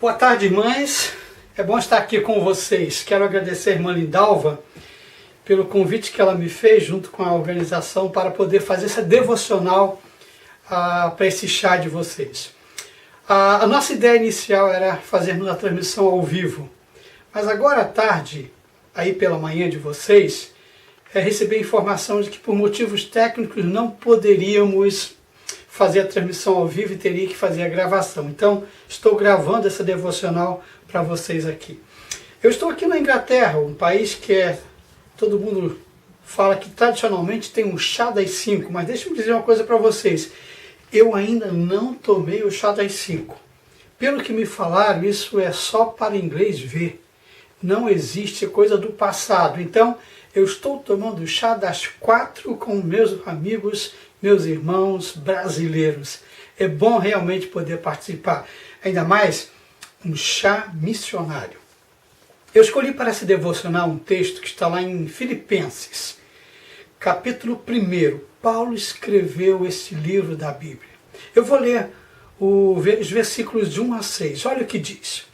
Boa tarde, irmãs. É bom estar aqui com vocês. Quero agradecer a irmã Lindalva pelo convite que ela me fez junto com a organização para poder fazer essa devocional para esse chá de vocês. A nossa ideia inicial era fazermos a transmissão ao vivo, mas agora à tarde, aí pela manhã de vocês, recebi a informação de que por motivos técnicos não poderíamos fazer a transmissão ao vivo e teria que fazer a gravação. Então, estou gravando essa devocional para vocês aqui. Eu estou aqui na Inglaterra, um país que todo mundo fala que tradicionalmente tem um chá das 5, mas deixa eu dizer uma coisa para vocês. Eu ainda não tomei o chá das 5. Pelo que me falaram, isso é só para inglês ver. Não existe, coisa do passado. Então, eu estou tomando o chá das 4 com meus amigos, meus irmãos brasileiros. É bom realmente poder participar. Ainda mais um chá missionário. Eu escolhi para se devocionar um texto que está lá em Filipenses, capítulo 1. Paulo escreveu esse livro da Bíblia. Eu vou ler os versículos de 1 a 6. Olha o que diz.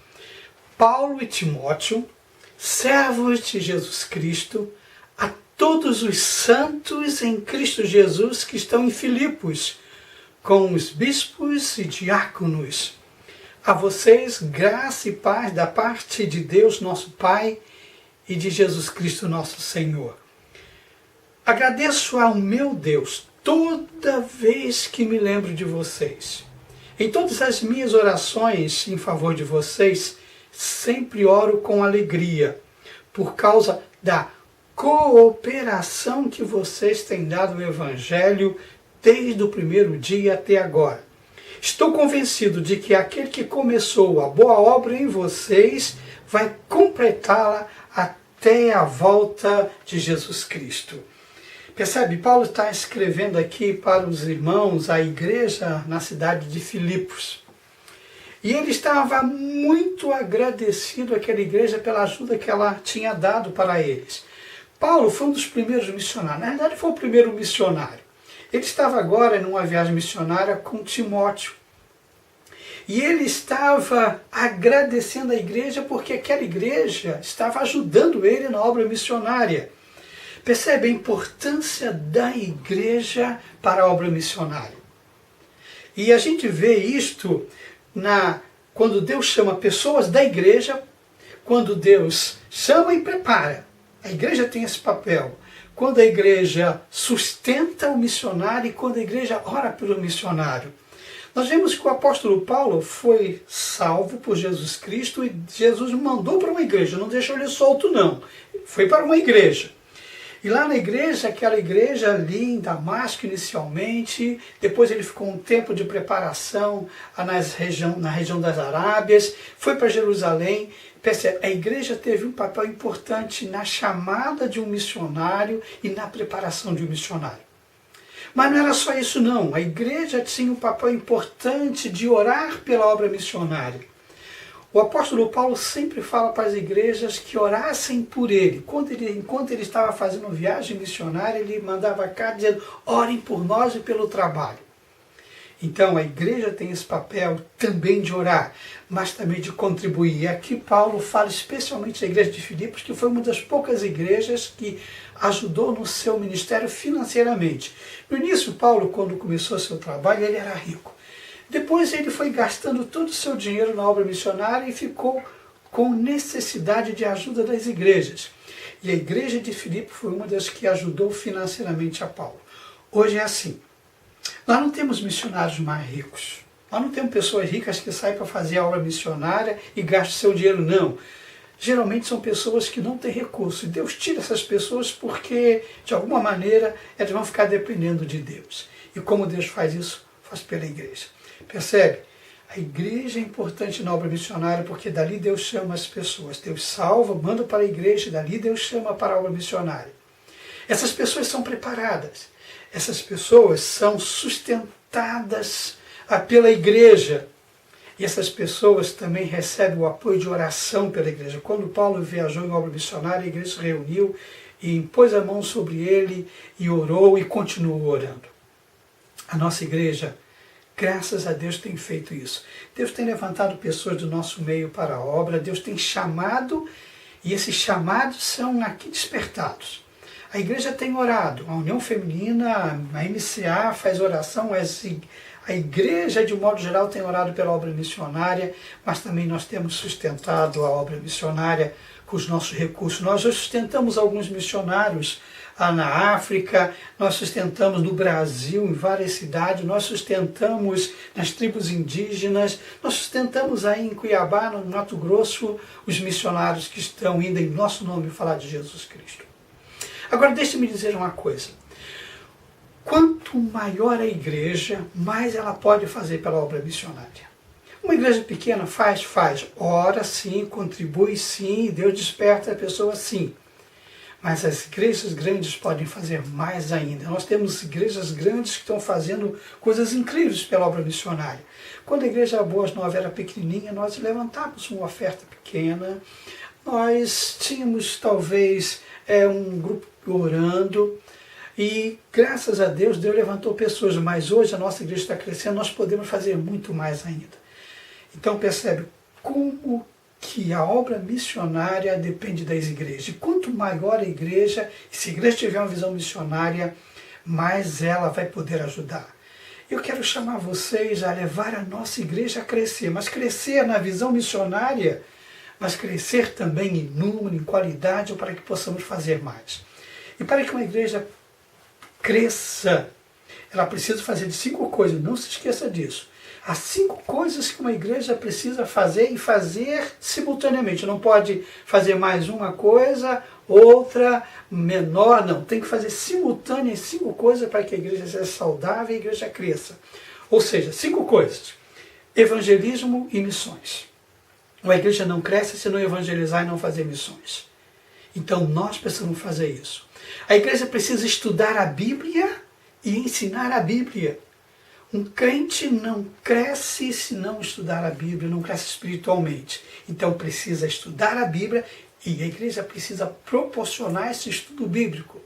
Paulo e Timóteo, servos de Jesus Cristo, a todos os santos em Cristo Jesus que estão em Filipos, com os bispos e diáconos. A vocês, graça e paz da parte de Deus, nosso Pai, e de Jesus Cristo, nosso Senhor. Agradeço ao meu Deus toda vez que me lembro de vocês. Em todas as minhas orações em favor de vocês, sempre oro com alegria, por causa da cooperação que vocês têm dado ao Evangelho desde o primeiro dia até agora. Estou convencido de que aquele que começou a boa obra em vocês vai completá-la até a volta de Jesus Cristo. Percebe? Paulo está escrevendo aqui para os irmãos, a igreja na cidade de Filipos. E ele estava muito agradecido àquela igreja pela ajuda que ela tinha dado para eles. Paulo foi um dos primeiros missionários, na verdade foi o primeiro missionário. Ele estava agora numa viagem missionária com Timóteo. E ele estava agradecendo a igreja porque aquela igreja estava ajudando ele na obra missionária. Percebe a importância da igreja para a obra missionária. E a gente vê isto quando Deus chama pessoas da igreja, quando Deus chama e prepara. A igreja tem esse papel. Quando a igreja sustenta o missionário e quando a igreja ora pelo missionário. Nós vemos que o apóstolo Paulo foi salvo por Jesus Cristo e Jesus o mandou para uma igreja, não deixou ele solto não. Foi para uma igreja. E lá na igreja, aquela igreja ali em Damasco inicialmente, depois ele ficou um tempo de preparação na região das Arábias, foi para Jerusalém. Percebe, a igreja teve um papel importante na chamada de um missionário e na preparação de um missionário. Mas não era só isso não, a igreja tinha um papel importante de orar pela obra missionária. O apóstolo Paulo sempre fala para as igrejas que orassem por ele. Enquanto ele estava fazendo viagem missionária, ele mandava carta dizendo, orem por nós e pelo trabalho. Então a igreja tem esse papel também de orar, mas também de contribuir. E aqui Paulo fala especialmente da igreja de Filipos, que foi uma das poucas igrejas que ajudou no seu ministério financeiramente. No início, Paulo, quando começou seu trabalho, ele era rico. Depois ele foi gastando todo o seu dinheiro na obra missionária e ficou com necessidade de ajuda das igrejas. E a igreja de Filipe foi uma das que ajudou financeiramente a Paulo. Hoje é assim. Nós não temos missionários mais ricos. Nós não temos pessoas ricas que saem para fazer a obra missionária e gastam seu dinheiro, não. Geralmente são pessoas que não têm recurso. E Deus tira essas pessoas porque, de alguma maneira, elas vão ficar dependendo de Deus. E como Deus faz isso? Faz pela igreja. Percebe? A igreja é importante na obra missionária porque dali Deus chama as pessoas. Deus salva, manda para a igreja, dali Deus chama para a obra missionária. Essas pessoas são preparadas. Essas pessoas são sustentadas pela igreja. E essas pessoas também recebem o apoio de oração pela igreja. Quando Paulo viajou em obra missionária, a igreja se reuniu e pôs a mão sobre ele e orou e continuou orando. A nossa igreja Graças a Deus tem feito isso. Deus tem levantado pessoas do nosso meio para a obra, Deus tem chamado, e esses chamados são aqui despertados. A igreja tem orado, a União Feminina, a MCA faz oração, a igreja de um modo geral tem orado pela obra missionária, mas também nós temos sustentado a obra missionária com os nossos recursos. Nós já sustentamos alguns missionários na África, nós sustentamos no Brasil, em várias cidades, nós sustentamos nas tribos indígenas, nós sustentamos aí em Cuiabá, no Mato Grosso, os missionários que estão indo em nosso nome falar de Jesus Cristo. Agora deixe-me dizer uma coisa. Quanto maior a igreja, mais ela pode fazer pela obra missionária. Uma igreja pequena faz, ora sim, contribui sim, Deus desperta a pessoa sim. Mas as igrejas grandes podem fazer mais ainda. Nós temos igrejas grandes que estão fazendo coisas incríveis pela obra missionária. Quando a igreja Boas Novas era pequenininha, nós levantávamos uma oferta pequena, nós tínhamos talvez um grupo orando, e graças a Deus, Deus levantou pessoas, mas hoje a nossa igreja está crescendo, nós podemos fazer muito mais ainda. Então percebe como que a obra missionária depende das igrejas. E quanto maior a igreja, e se a igreja tiver uma visão missionária, mais ela vai poder ajudar. Eu quero chamar vocês a levar a nossa igreja a crescer, mas crescer na visão missionária, mas crescer também em número, em qualidade, para que possamos fazer mais. E para que uma igreja cresça, ela precisa fazer de 5 coisas, não se esqueça disso. Há 5 coisas que uma igreja precisa fazer e fazer simultaneamente. Não pode fazer mais uma coisa, outra menor, não. Tem que fazer simultâneas 5 coisas para que a igreja seja saudável e a igreja cresça. Ou seja, 5 coisas. Evangelismo e missões. Uma igreja não cresce se não evangelizar e não fazer missões. Então nós precisamos fazer isso. A igreja precisa estudar a Bíblia e ensinar a Bíblia. Um crente não cresce se não estudar a Bíblia, não cresce espiritualmente. Então precisa estudar a Bíblia e a igreja precisa proporcionar esse estudo bíblico.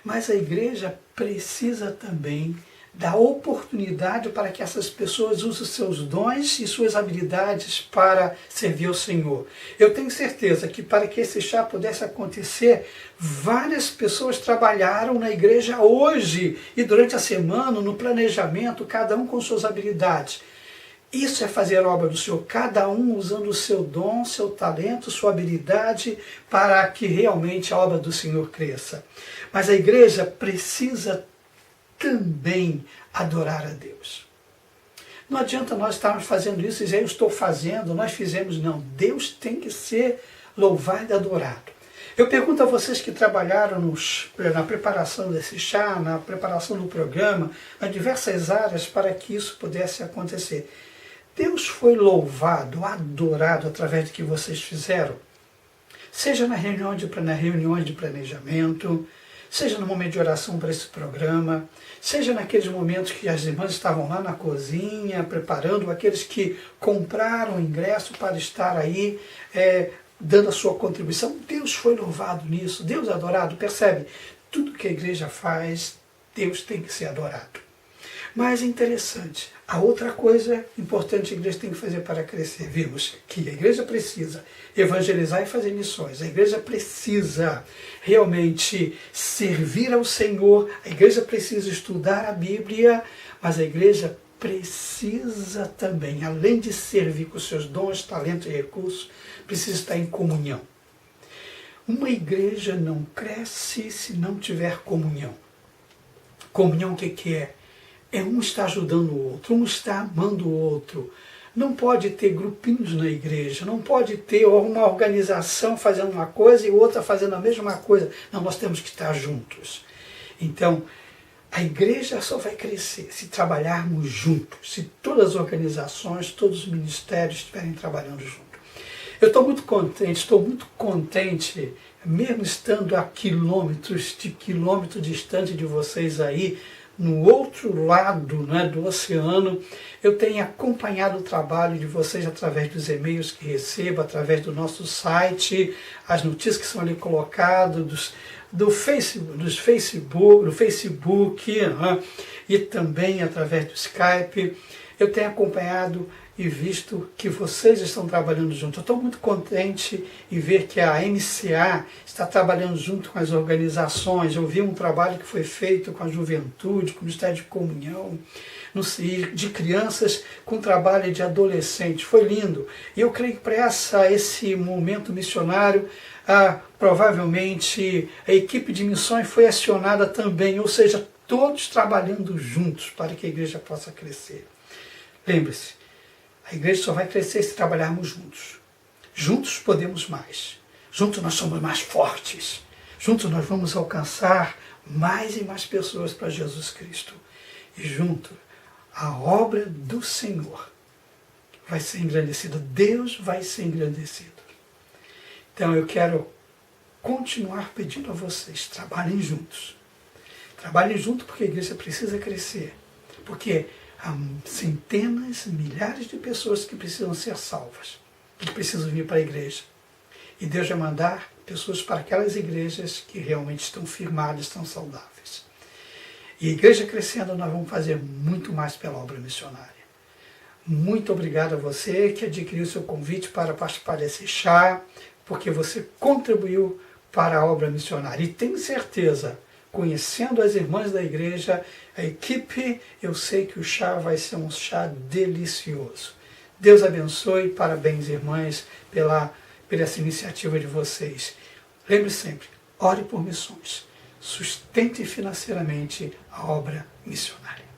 Mas a igreja precisa também dar oportunidade para que essas pessoas usem seus dons e suas habilidades para servir ao Senhor. Eu tenho certeza que para que esse chá pudesse acontecer, várias pessoas trabalharam na igreja hoje e durante a semana, no planejamento, cada um com suas habilidades. Isso é fazer a obra do Senhor, cada um usando o seu dom, seu talento, sua habilidade para que realmente a obra do Senhor cresça. Mas a igreja precisa também adorar a Deus. Não adianta nós estarmos fazendo isso e dizer, eu estou fazendo, nós fizemos. Não, Deus tem que ser louvado e adorado. Eu pergunto a vocês que trabalharam na preparação desse chá, na preparação do programa, nas diversas áreas para que isso pudesse acontecer. Deus foi louvado, adorado através do que vocês fizeram? Seja nas reuniões de planejamento, seja no momento de oração para esse programa, seja naqueles momentos que as irmãs estavam lá na cozinha, preparando, aqueles que compraram o ingresso para estar aí, dando a sua contribuição. Deus foi louvado nisso, Deus adorado, percebe? Tudo que a igreja faz, Deus tem que ser adorado. Mas é interessante, a outra coisa importante que a igreja tem que fazer para crescer, vimos que a igreja precisa evangelizar e fazer missões, a igreja precisa realmente servir ao Senhor, a igreja precisa estudar a Bíblia, mas a igreja precisa também, além de servir com seus dons, talentos e recursos, precisa estar em comunhão. Uma igreja não cresce se não tiver comunhão. Comunhão o que é? É um está ajudando o outro, um está amando o outro. Não pode ter grupinhos na igreja, não pode ter uma organização fazendo uma coisa e outra fazendo a mesma coisa. Não, nós temos que estar juntos. Então, a igreja só vai crescer se trabalharmos juntos, se todas as organizações, todos os ministérios estiverem trabalhando juntos. Eu estou muito contente, mesmo estando a quilômetros distante de vocês aí, no outro lado, né, do oceano, eu tenho acompanhado o trabalho de vocês através dos e-mails que recebo, através do nosso site, as notícias que são ali colocadas, do Facebook, né, e também através do Skype. eu tenho acompanhado e visto que vocês estão trabalhando junto. Eu estou muito contente em ver que a MCA está trabalhando junto com as organizações. Eu vi um trabalho que foi feito com a juventude, com o Ministério de Comunhão, de crianças com trabalho de adolescentes. Foi lindo. E eu creio que para esse momento missionário, provavelmente a equipe de missões foi acionada também, ou seja, todos trabalhando juntos para que a igreja possa crescer. Lembre-se, a igreja só vai crescer se trabalharmos juntos. Juntos podemos mais. Juntos nós somos mais fortes. Juntos nós vamos alcançar mais e mais pessoas para Jesus Cristo. E junto, a obra do Senhor vai ser engrandecida. Deus vai ser engrandecido. Então eu quero continuar pedindo a vocês, trabalhem juntos. Trabalhem junto porque a igreja precisa crescer. Porque há centenas, milhares de pessoas que precisam ser salvas, que precisam vir para a igreja. E Deus vai mandar pessoas para aquelas igrejas que realmente estão firmadas, estão saudáveis. E a igreja crescendo, nós vamos fazer muito mais pela obra missionária. Muito obrigado a você que adquiriu seu convite para participar desse chá, porque você contribuiu para a obra missionária. E tenho certeza, conhecendo as irmãs da igreja, a equipe, eu sei que o chá vai ser um chá delicioso. Deus abençoe, parabéns irmãs pela essa iniciativa de vocês. Lembre sempre, ore por missões, sustente financeiramente a obra missionária.